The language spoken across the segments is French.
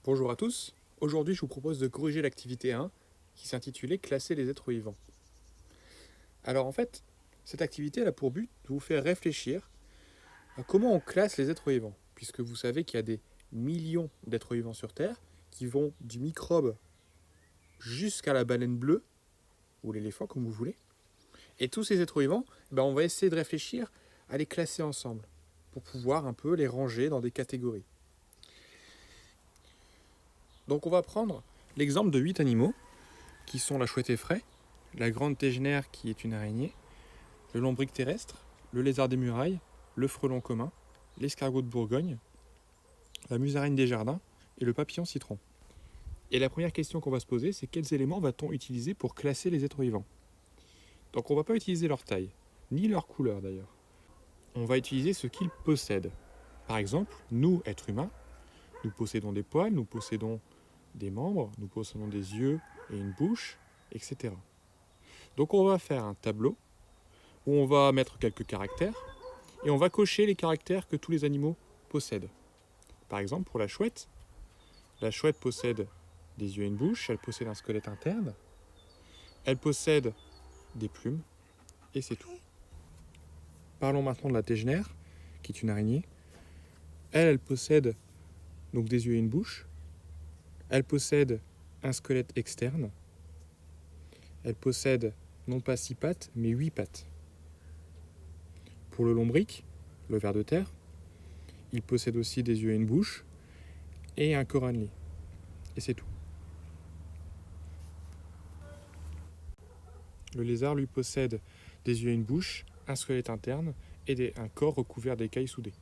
Bonjour à tous, aujourd'hui je vous propose de corriger l'activité 1 qui s'intitulait Classer les êtres vivants. Alors en fait, cette activité a pour but de vous faire réfléchir à comment on classe les êtres vivants, puisque vous savez qu'il y a des millions d'êtres vivants sur Terre qui vont du microbe jusqu'à la baleine bleue, ou l'éléphant comme vous voulez, et tous ces êtres vivants, on va essayer de réfléchir à les classer ensemble, pour pouvoir un peu les ranger dans des catégories. Donc on va prendre l'exemple de 8 animaux, qui sont la chouette effraie, la grande tégénaire qui est une araignée, le lombric terrestre, le lézard des murailles, le frelon commun, l'escargot de Bourgogne, la musaraigne des jardins et le papillon citron. Et la première question qu'on va se poser, c'est quels éléments va-t-on utiliser pour classer les êtres vivants? Donc on ne va pas utiliser leur taille, ni leur couleur d'ailleurs. On va utiliser ce qu'ils possèdent. Par exemple, nous, êtres humains, nous possédons des poils, nous possédons des membres, nous possédons des yeux et une bouche, etc. Donc on va faire un tableau où on va mettre quelques caractères et on va cocher les caractères que tous les animaux possèdent. Par exemple, pour la chouette possède des yeux et une bouche, elle possède un squelette interne, elle possède des plumes, et c'est tout. Parlons maintenant de la tégénaire, qui est une araignée. Elle possède donc des yeux et une bouche, elle possède un squelette externe, elle possède non pas 6 pattes, mais 8 pattes. Pour le lombric, le ver de terre, il possède aussi des yeux et une bouche, et un corps annelé. Et c'est tout. Le lézard, lui, possède des yeux et une bouche, un squelette interne et un corps recouvert d'écailles soudées.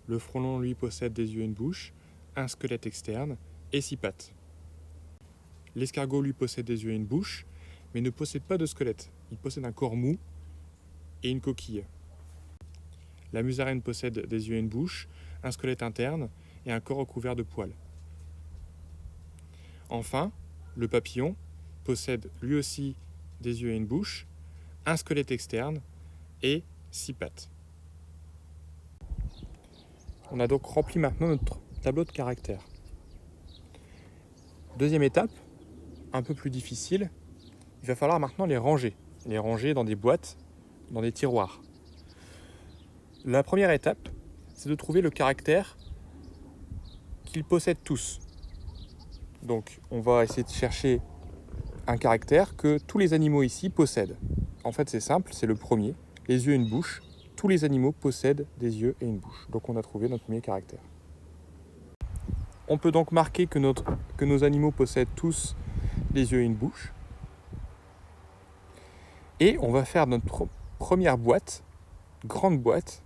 Le frelon, lui, possède des yeux et une bouche, un squelette externe et 6 pattes. L'escargot, lui, possède des yeux et une bouche, mais ne possède pas de squelette. Il possède un corps mou et une coquille. La musaraigne possède des yeux et une bouche, un squelette interne et un corps recouvert de poils. Enfin, le papillon possède lui aussi des yeux et une bouche, un squelette externe et 6 pattes. On a donc rempli maintenant notre tableau de caractères. Deuxième étape, un peu plus difficile, il va falloir maintenant les ranger dans des boîtes, dans des tiroirs. La première étape, c'est de trouver le caractère qu'ils possèdent tous. Donc on va essayer de chercher un caractère que tous les animaux ici possèdent. En fait c'est simple, c'est le premier, les yeux et une bouche. Tous les animaux possèdent des yeux et une bouche. Donc on a trouvé notre premier caractère. On peut donc marquer que nos animaux possèdent tous des yeux et une bouche. Et on va faire notre première boîte, grande boîte.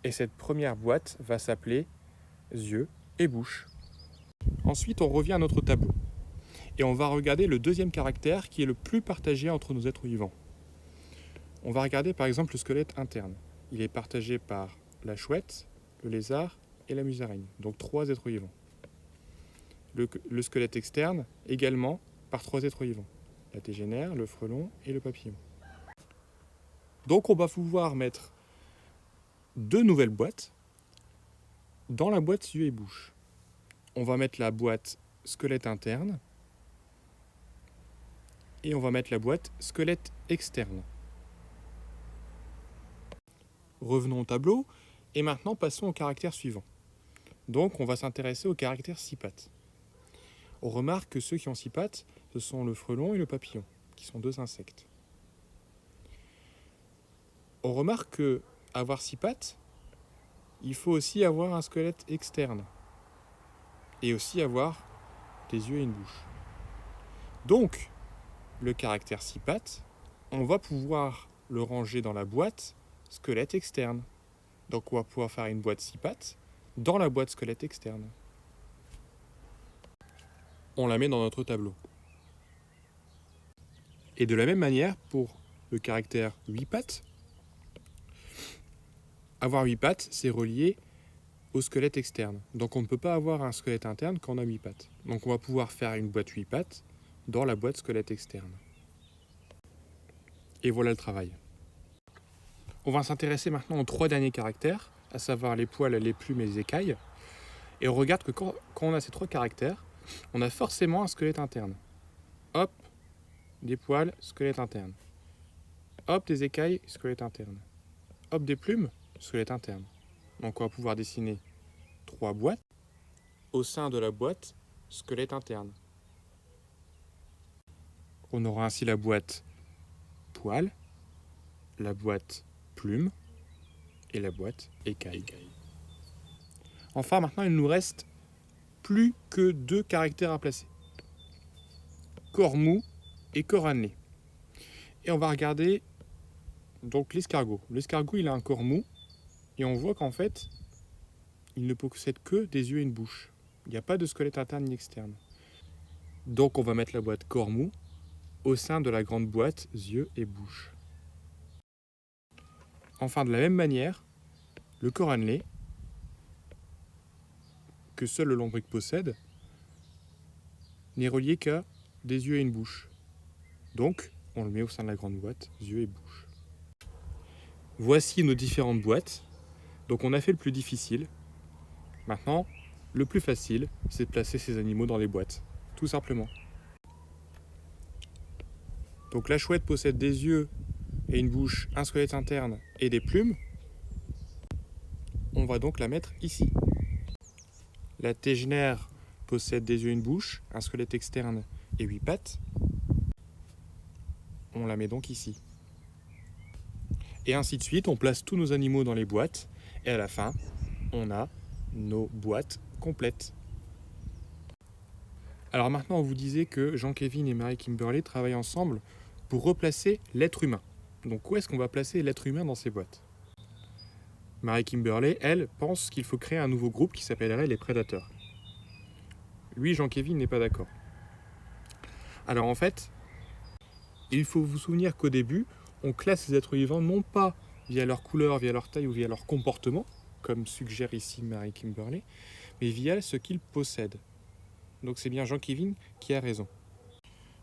Et cette première boîte va s'appeler yeux et bouche. Ensuite, on revient à notre tableau. Et on va regarder le deuxième caractère qui est le plus partagé entre nos êtres vivants. On va regarder par exemple le squelette interne. Il est partagé par la chouette, le lézard et la musaraigne. Donc 3 êtres vivants. Le squelette externe également par 3 êtres vivants. La tégénaire, le frelon et le papillon. Donc on va pouvoir mettre 2 nouvelles boîtes dans la boîte yeux et bouche. On va mettre la boîte squelette interne et on va mettre la boîte squelette externe. Revenons au tableau et maintenant passons au caractère suivant. Donc on va s'intéresser au caractère 6 pattes. On remarque que ceux qui ont 6 pattes, ce sont le frelon et le papillon, qui sont 2 insectes. On remarque que avoir 6 pattes, il faut aussi avoir un squelette externe et aussi avoir des yeux et une bouche. Donc, le caractère 6 pattes, on va pouvoir le ranger dans la boîte squelette externe. Donc on va pouvoir faire une boîte 6 pattes dans la boîte squelette externe. On la met dans notre tableau. Et de la même manière, pour le caractère 8 pattes, avoir 8 pattes, c'est relié au squelette externe. Donc on ne peut pas avoir un squelette interne quand on a 8 pattes. Donc on va pouvoir faire une boîte 8 pattes dans la boîte squelette externe. Et voilà le travail. On va s'intéresser maintenant aux 3 derniers caractères, à savoir les poils, les plumes et les écailles. Et on regarde que quand on a ces 3 caractères, on a forcément un squelette interne. Hop, des poils, squelette interne. Hop, des écailles, squelette interne. Hop, des plumes, squelette interne. Donc on va pouvoir dessiner 3 boîtes. Au sein de la boîte, squelette interne. On aura ainsi la boîte poils, la boîte plume et la boîte écaille. Enfin, maintenant, il nous reste plus que 2 caractères à placer. Corps mou et corps annelé. Et on va regarder donc l'escargot. L'escargot, il a un corps mou et on voit qu'en fait, il ne possède que des yeux et une bouche. Il n'y a pas de squelette interne ni externe. Donc on va mettre la boîte corps mou au sein de la grande boîte yeux et bouche. Enfin, de la même manière, le corps annelé, que seul le lombric possède, n'est relié qu'à des yeux et une bouche. Donc, on le met au sein de la grande boîte, yeux et bouche. Voici nos différentes boîtes. Donc on a fait le plus difficile. Maintenant, le plus facile, c'est de placer ces animaux dans les boîtes. Tout simplement. Donc la chouette possède des yeux et une bouche, un squelette interne et des plumes. On va donc la mettre ici. La tégénère possède des yeux et une bouche, un squelette externe et 8 pattes. On la met donc ici. Et ainsi de suite, on place tous nos animaux dans les boîtes. Et à la fin, on a nos boîtes complètes. Alors maintenant, on vous disait que Jean-Kévin et Marie Kimberley travaillent ensemble pour replacer l'être humain. Donc où est-ce qu'on va placer l'être humain dans ces boîtes? Marie Kimberley, elle, pense qu'il faut créer un nouveau groupe qui s'appellerait les prédateurs. Lui, Jean-Kévin, n'est pas d'accord. Alors en fait, il faut vous souvenir qu'au début, on classe les êtres vivants non pas via leur couleur, via leur taille ou via leur comportement, comme suggère ici Marie Kimberley, mais via ce qu'ils possèdent. Donc c'est bien Jean-Kévin qui a raison.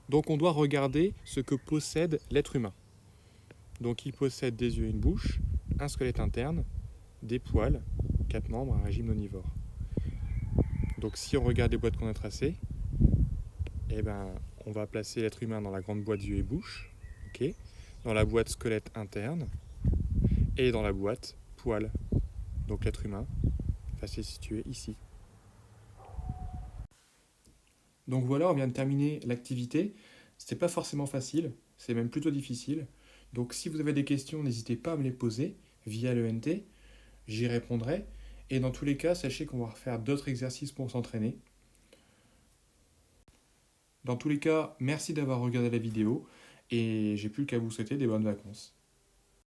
Donc on doit regarder ce que possède l'être humain. Donc il possède des yeux et une bouche, un squelette interne, des poils, 4 membres, un régime omnivore. Donc si on regarde les boîtes qu'on a tracées, eh ben, on va placer l'être humain dans la grande boîte yeux et bouche, okay, dans la boîte squelette interne et dans la boîte poils. Donc l'être humain va se situer ici. Donc voilà, on vient de terminer l'activité. C'était pas forcément facile, c'est même plutôt difficile. Donc si vous avez des questions, n'hésitez pas à me les poser via l'ENT, j'y répondrai. Et dans tous les cas, sachez qu'on va refaire d'autres exercices pour s'entraîner. Dans tous les cas, merci d'avoir regardé la vidéo et j'ai plus qu'à vous souhaiter des bonnes vacances.